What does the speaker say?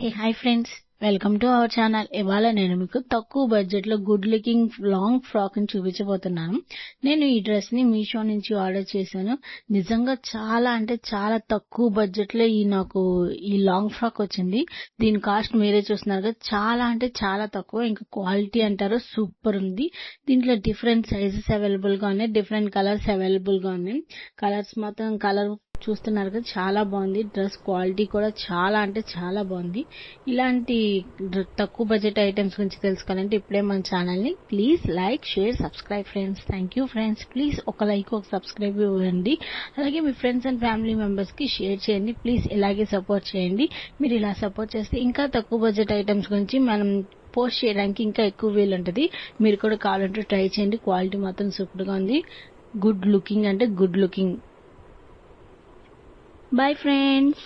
Hey hi friends, welcome to our channel. ఇవాళ నేను మీకు తక్కువ బడ్జెట్లో గుడ్ లుకింగ్ లాంగ్ ఫ్రాక్ని చూపించబోతున్నాను. నేను ఈ డ్రెస్ని మీషో నుంచి ఆర్డర్ చేశాను. నిజంగా చాలా అంటే చాలా తక్కువ బడ్జెట్లో నాకు ఈ లాంగ్ ఫ్రాక్ వచ్చింది. దీని కాస్ట్ మీరే చూస్తున్నారు కదా, చాలా అంటే చాలా తక్కువ. ఇంకా క్వాలిటీ అంటారు సూపర్ ఉంది. దీంట్లో డిఫరెంట్ సైజెస్ అవైలబుల్గా ఉన్నాయి, డిఫరెంట్ కలర్స్ అవైలబుల్గా ఉన్నాయి. కలర్స్ మాత్రం కలర్ చూస్తున్నారు కదా, చాలా బాగుంది. డ్రెస్ క్వాలిటీ కూడా చాలా అంటే చాలా బాగుంది. ఇలాంటి తక్కువ బడ్జెట్ ఐటమ్స్ గురించి తెలుసుకోవాలంటే ఇప్పుడే మన ఛానల్ని please like, share, subscribe friends. Thank you friends. Please ఒక లైక్, ఒక సబ్స్క్రైబ్ ఇవ్వండి. అలాగే మీ ఫ్రెండ్స్ అండ్ ఫ్యామిలీ మెంబర్స్కి షేర్ చేయండి. ప్లీజ్ ఇలాగే సపోర్ట్ చేయండి. మీరు ఇలా సపోర్ట్ చేస్తే ఇంకా తక్కువ బడ్జెట్ ఐటమ్స్ గురించి మనం పోస్ట్ చేయడానికి ఇంకా ఎక్కువ వీలు ఉంటుంది. మీరు కూడా కావాలంటే ట్రై చేయండి. క్వాలిటీ మాత్రం సూపర్గా ఉంది. గుడ్ లుకింగ్ అంటే గుడ్ లుకింగ్. Bye friends.